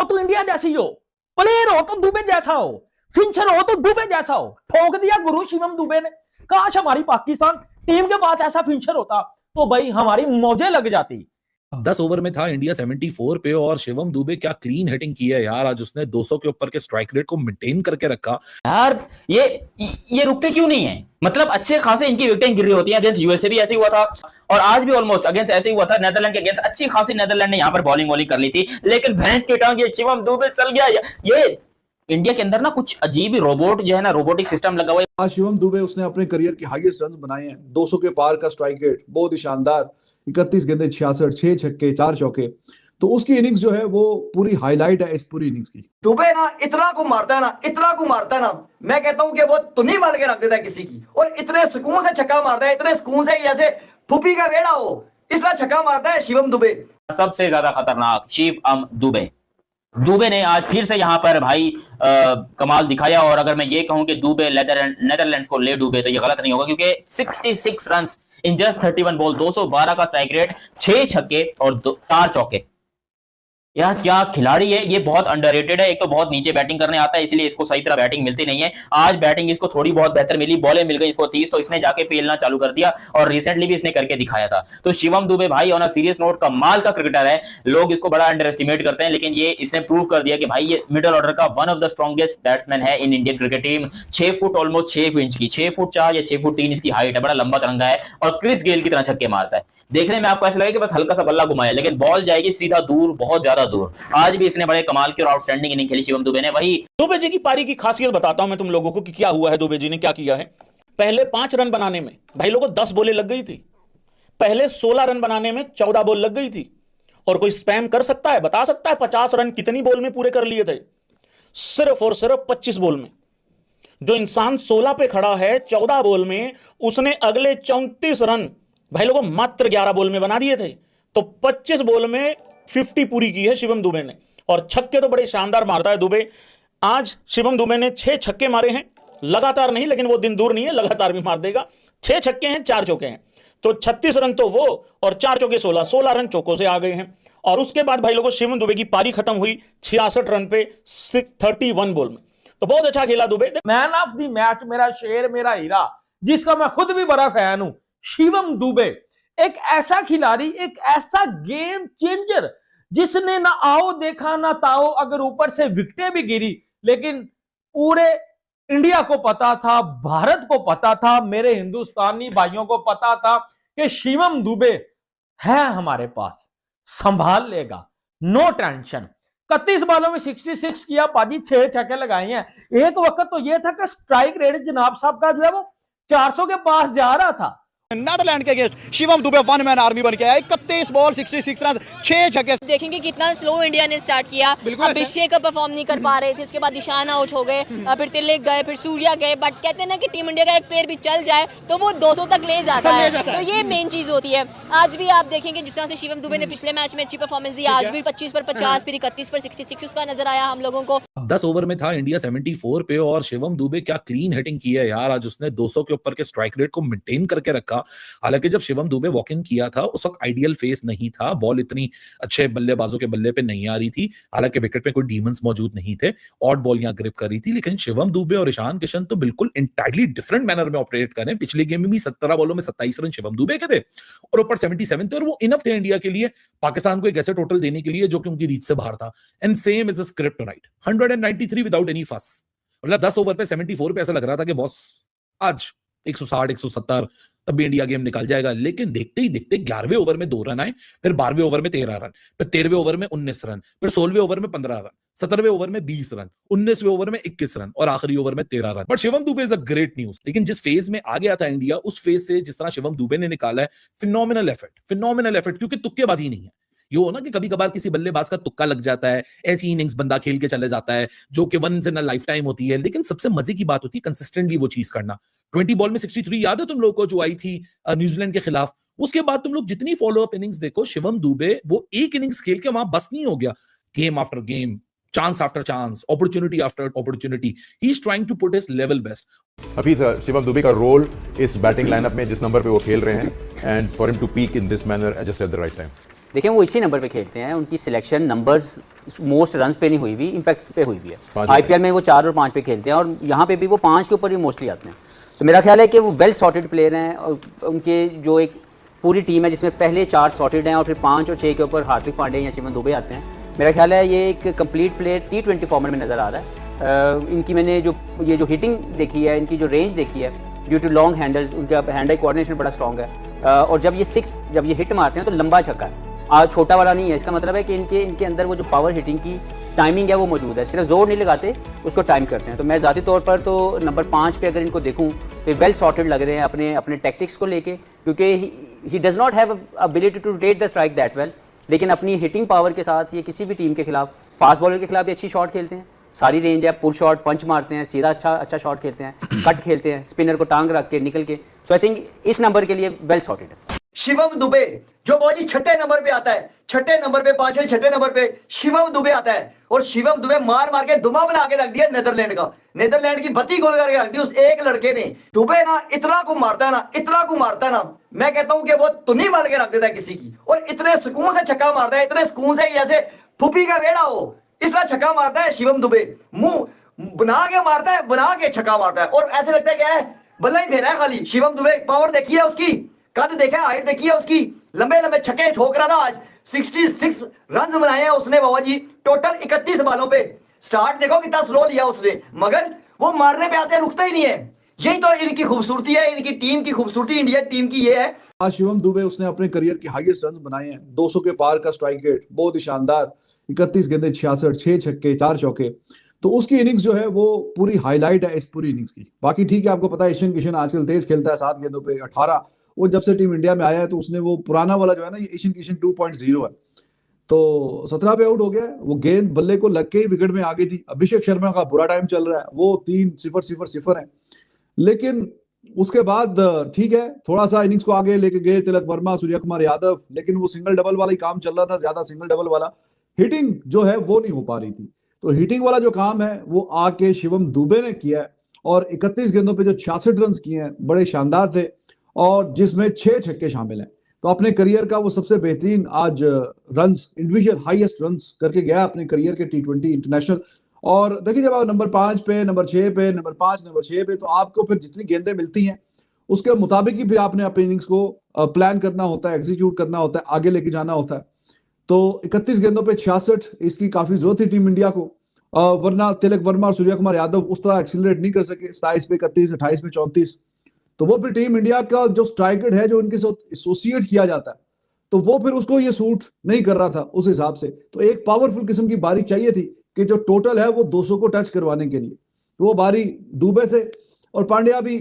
तो इंडिया जैसी हो, प्लेयर हो तो दुबे जैसा हो, फिंचर हो तो दुबे जैसा हो। ठोक दिया गुरु शिवम दुबे ने। काश हमारी पाकिस्तान टीम के पास ऐसा फिंचर होता तो भाई हमारी मौजें लग जाती। 10 ओवर में था इंडिया 74 पे और शिवम दुबे क्या क्लीन हिटिंग की है यार। आज उसने 200 के ऊपर के स्ट्राइक रेट को मेंटेन करके रखा यार। ये रुकते क्यों नहीं है? मतलब अच्छे खासे इनकी विकेटें गिर रही होती हैं। अगेंस्ट यूएसए भी ऐसे ही हुआ था और आज भी ऑलमोस्ट अगेंस्ट ऐसे ही हुआ था। नेदरलैंड के अगेंस्ट अच्छी खासी नेदरलैंड ने यहां पर बॉलिंग कर ली थी, लेकिन भैंस की टांग ये शिवम दुबे चल गया। ये इंडिया के अंदर ना कुछ अजीब ही रोबोट जो है ना, रोबोटिक सिस्टम लगा हुआ है। आज शिवम दुबे उसने अपने करियर के हाईएस्ट रन बनाए हैं, 200 के पार का स्ट्राइक रेट, बहुत ही शानदार। 31 गेंदें, 66, 6 छक्के, 4 चौके। तो उसकी इनिंग्स जो है वो पूरी हाईलाइट है इस पूरी इनिंग्स की। दुबे ना इतना को मारता है ना, इतना को मारता है ना, मैं कहता हूं कि वो तुन्नी मार के रख देता है किसी की। और इतने सुकून से छक्का मारता है, इतने सुकून से जैसे फुफी का बेड़ा हो, इसलिए छक्का मारता है शिवम दुबे। सबसे ज्यादा खतरनाक शिवम दुबे ने आज फिर से यहां पर भाई कमाल दिखाया। और अगर मैं ये कहूं कि दुबे नेदरलैंड्स को ले डूबे तो ये गलत नहीं होगा, क्योंकि 66 रन्स इन जस्ट 31 बॉल, 212 का स्ट्राइक रेट, 6 छक्के और 4 चौके। यार क्या खिलाड़ी है ये, बहुत अंडररेटेड है। एक तो बहुत नीचे बैटिंग करने आता है, इसलिए इसको सही तरह बैटिंग मिलती नहीं है। आज बैटिंग इसको थोड़ी बहुत बेहतर मिली, बॉलें मिल गई इसको 30, तो इसने जाके फेलना चालू कर दिया और रिसेंटली भी इसने करके दिखाया था। तो शिवम दुबे भाई ऑन अ सीरियस नोट कमाल का क्रिकेटर है। लोग इसको बड़ा अंडर एस्टिमेट करते हैं, लेकिन ये इसने प्रूव कर दिया कि भाई ये मिडिल ऑर्डर का one of the strongest batsman है in Indian cricket team. 6 foot almost 6 inch की, 6 फुट 4 या 6 फुट 3 इसकी हाइट है, बड़ा लंबा तिरंगा है और क्रिस गेल की तरह छक्के मारता है। देखने में आपको ऐसा लगेगा कि बस हल्का सा बल्ला घुमाया, लेकिन बॉल जाएगी सीधा दूर, बहुत ज्यादा दूर। आज भी इसने बड़े कमाल की और आउटस्टैंडिंग इनिंग खेली शिवम दुबे ने। वही दुबे जी की पारी की खासियत बताता हूं मैं तुम लोगों को कि क्या हुआ है, दुबे जी ने क्या किया है। पहले 5 रन बनाने में भाई लोगों 10 बॉलें लग गई थी। पहले 16 रन बनाने में 14 बॉल लग गई थी। और कोई स्पैम कर सकता है, बता सकता है 50 रन कितनी बॉल में पूरे कर लिए थे? सिर्फ और सिर्फ 25 बॉल में। जो इंसान 16 पे खड़ा है 14 बॉल में, उसने अगले 34 रन भाई लोगों मात्र 11 बॉल में बना दिए थे। तो 25 बॉल में 50 पूरी की है शिवम दुबे ने। और छक्के तो बड़े शानदार मारता है दुबे। आज शिवम दुबे ने 6 छक्के मारे हैं, लगातार नहीं, लेकिन वो दिन दूर नहीं है, लगातार भी मार देगा। 6 छक्के हैं, 4 चौके हैं, तो 36 रन तो वो और 4 चौके 16 रन चौकों से आ गए हैं। और उसके बाद भाई लोगों शिवम दुबे की पारी खत्म हुई 66 रन पे 31 बॉल में। तो बहुत अच्छा खेला Dubey. Man of the match, मेरा शेर, मेरा हीरा, जिसका मैं खुद भी बड़ा फैन हूं, शिवम दुबे। एक ऐसा खिलाड़ी, एक ऐसा गेम चेंजर जिसने ना आओ देखा ना ताओ। अगर ऊपर से विकेटें भी गिरी, लेकिन पूरे इंडिया को पता था, भारत को पता था, मेरे हिंदुस्तानी भाइयों को पता था कि शिवम दुबे है हमारे पास, संभाल लेगा, नो टेंशन। 31 बॉलों में 66 किया पाजी, 6 छक्के लगाए हैं। एक वक्त तो यह था कि स्ट्राइक रेट जनाब साहब का जो है वो 400 के पास जा रहा था। नेदरलैंड के against Shivam Dubey one man army बन के आया। 31 बॉल 66 रन, 6 छक्के। देखेंगे कितना स्लो इंडिया ने स्टार्ट किया। अभिषेक का परफॉर्म नहीं कर पा रहे थे, उसके बाद ईशान आउट हो गए, फिर तिलक गए, फिर सूर्या गए। बट कहते हैं ना कि टीम इंडिया का एक प्लेयर भी चल जाए तो वो 200 तक ले जाता है। तो ये मेन चीज होती है। आज भी आप देखेंगे जिस तरह से शिवम दुबे ने पिछले मैच में अच्छी परफॉर्मेंस दी, आज भी 25 पर 50, फिर 31 पर 66 उसका नजर आया हम लोगों को। 10 ओवर में था इंडिया 74 पे और शिवम दुबे क्या क्लीन हिटिंग की है यार। आज उसने 200 के ऊपर के स्ट्राइक रेट को मेंटेन करके रखा। हालांकि जब शिवम दुबे वॉक इन किया था उस वक्त आइडियल फेस नहीं था, बॉल इतनी अच्छे बल्लेबाजों के बल्ले पे नहीं आ रही थी। हालांकि विकेट पे कोई डीमंस मौजूद नहीं थे, ऑड बॉल यहां ग्रिप कर रही थी। लेकिन शिवम दुबे और ईशान किशन तो बिल्कुल इंटायरली डिफरेंट मैनर में ऑपरेट कर रहे हैं। पिछले गेम में भी 17 बॉलों में 27 रन शिवम दुबे के थे और ऊपर 77 थे, और वो इनफ थे इंडिया के लिए, पाकिस्तान को एक ऐसे टोटल देने के लिए जो कि उनकी रीच से बाहर था। And same is a script right, 193 without any फस। मतलब 10 ओवर पे 74 पे ऐसा लग रहा था कि बॉस आज 160 170 तब भी इंडिया गेम निकल जाएगा। लेकिन देखते ही देखते 11वें ओवर में 2 रन आए, फिर 12वें ओवर में 13 रन, फिर 13वें ओवर में 19 रन, फिर 16वें ओवर में 15 रन, 17वें ओवर में 20 रन, 19वें ओवर में 21 रन और आखिरी ओवर में 13 run. But Shivam Dubey is a great news. लेकिन जिस फेज में आ गया था इंडिया, उस फेज से जिस तरह शिवम दुबे ने निकाला है, फिनोमिनल एफर्ट, क्योंकि तुक्केबाजी नहीं है। ये हो ना कि कभी कभार किसी बल्लेबाज का तुक्का लग जाता है, ऐसी इनिंग्स बंदा खेल के चले जाता है जो कि once in a lifetime होती है। लेकिन सबसे मजे की बात होती है कंसिस्टेंटली वो चीज करना। 20 बॉल में 63 याद है तुम लोगों को जो आई थी न्यूजीलैंड के खिलाफ? उसके बाद तुम लोग जितनी फॉलो अप इनिंग्स देखो, शिवम दुबे वो एक इनिंग्स खेल के वहां बस नहीं हो गया। Game after game, chance after chance, opportunity after opportunity, he's trying to put his level best. Hafeez, Shivam Dubey का रोल इस बैटिंग लाइनअप में जिस नंबर पे वो खेल रहे हैं, and for him to peak in this manner just at the right time. देखें वो इसी नंबर पे खेलते हैं, उनकी सिलेक्शन नंबर्स मोस्ट रन्स पे नहीं हुई हुई, इम्पैक्ट पे हुई हुई है। आईपीएल में वो 4 और 5 पे खेलते हैं और यहाँ पे भी वो 5 के ऊपर ही मोस्टली आते हैं। तो मेरा ख्याल है कि वो वेल सॉर्टेड प्लेयर हैं और उनके जो एक पूरी टीम है जिसमें पहले 4 सॉर्टेड हैं और फिर 5 और 6 के ऊपर हार्दिक पांड्या या शिवम दुबे आते हैं। मेरा ख्याल है ये एक कंप्लीट प्लेयर T20 फॉर्मेट में नज़र आ रहा है। इनकी मैंने जो हिटिंग देखी है, इनकी जो रेंज देखी है, ड्यू टू लॉन्ग हैंडल्स, उनका हैंड आई कोऑर्डिनेशन बड़ा स्ट्रॉन्ग है और जब ये हिट मारते हैं तो लंबा छक्का है, आज छोटा वाला नहीं है। इसका मतलब है कि इनके अंदर वो जो पावर हिटिंग की टाइमिंग है वो मौजूद है, सिर्फ जोर नहीं लगाते, उसको टाइम करते हैं। तो मैं ज़ाती तौर पर तो नंबर 5 पे अगर इनको देखूं तो वेल सॉर्टेड लग रहे हैं अपने टैक्टिक्स को लेके, क्योंकि he does not have ability to rotate the strike that well, लेकिन अपनी हिटिंग पावर के साथ ये किसी भी टीम के खिलाफ, फास्ट बॉलर के खिलाफ भी अच्छी शॉट खेलते हैं, सारी रेंज है, पुल शॉट, पंच मारते हैं, सीधा अच्छा शॉट खेलते हैं, कट खेलते हैं, स्पिनर को टांग रख के निकल के। सो आई थिंक इस नंबर के लिए वेल सॉर्टेड है। शिवम दुबे जो बहुत ही 6ठे नंबर पे आता है, 6ठे नंबर पे, 5वें 6ठे नंबर पे शिवम दुबे आता है और शिवम दुबे मार के दुमा बना के रख दिया नीदरलैंड का। नीदरलैंड की 32 गोल करके रख दी उस एक लड़के ने। दुबे ना इतना को मारता है ना, मैं कहता हूं कि वो तुन्नी मार के रख देता है किसी की, और इतने सुकून से छक्का मारता है, इतने सुकून से जैसे फुप्पी का बेड़ा हो, इसलिए छक्का मारता है शिवम दुबे। मुंह बना के मारता है, बना के छक्का मारता है और ऐसे लगता है क्या है, बल्ला ही दे रहा है खाली। शिवम दुबे पावर देखिए उसकी, कद देखा है, हाइट देखी है उसकी, लंबे लंबे छक्के ठोक रहा था। आज 66 रन बनाए हैं उसने बाबा जी, टोटल 31 बालों पे। स्टार्ट देखो कितना स्लो लिया उसने, मगर वो मारने पे आते रुकता ही नहीं है। यही तो इनकी खूबसूरती है, इनकी टीम की खूबसूरती, इंडिया टीम की ये है। आज शिवम दुबे उसने अपने करियर के हाईएस्ट रन बनाए हैं, 200 के पार का स्ट्राइक रेट, बहुत ही शानदार, 31 गेंदें 66, 6 छक्के 4 चौके। तो उसकी इनिंग्स जो है वो पूरी हाईलाइट है इस पूरी इनिंग्स की। बाकी ठीक है, आपको पता है ईशान किशन आजकल तेज खेलता है, 7 गेंदों पे 18। वो जब से टीम इंडिया में आया है तो उसने वो पुराना वाला जो है ना, ये ईशान किशन 2.0 है, तो 17 पे आउट हो गया। वो गेंद बल्ले को लग के ही विकेट में आ गई थी। अभिषेक शर्मा का बुरा टाइम चल रहा है, वो 3-0-0-0 है, लेकिन उसके बाद ठीक है, थोड़ा सा इनिंग्स को आगे लेके गए तिलक वर्मा, सूर्य कुमार यादव, लेकिन वो सिंगल डबल वाला ही काम चल रहा था, ज्यादा सिंगल डबल वाला हिटिंग जो है वो नहीं हो पा रही थी। तो हिटिंग वाला जो काम है वो आके शिवम दुबे ने किया है और 31 गेंदों पे जो 66 रन किए हैं बड़े शानदार थे, और जिसमें 6 छक्के शामिल हैं। तो अपने करियर का वो सबसे बेहतरीन आज रन्स, इंडिविजुअल हाईएस्ट रन्स करके गया अपने करियर के T20 इंटरनेशनल। और देखिए जब आप नंबर 5 पे, नंबर 6 पे, नंबर 5, नंबर 6 पे, तो आपको फिर जितनी गेंदें मिलती हैं उसके मुताबिक ही फिर आपने अपनी इनिंग्स को प्लान करना होता है, एग्जीक्यूट करना होता है, आगे लेके जाना होता है। तो 31 गेंदों पे 66, इसकी काफी जरूरत थी टीम इंडिया को, वरना तिलक वर्मा और सूर्य कुमार यादव उस तरह एक्सीलरेट नहीं कर सके। 27 पे 31, 28 पे 34, तो वो फिर टीम इंडिया का जो स्ट्राइक रेट है जो इनके साथ एसोसिएट किया जाता है, तो वो फिर उसको ये सूट नहीं कर रहा था उस हिसाब से। तो एक पावरफुल किस्म की बारी चाहिए थी कि जो टोटल है वो 200 को टच करवाने के लिए, तो वो बारी दुबे से। और पांड्या भी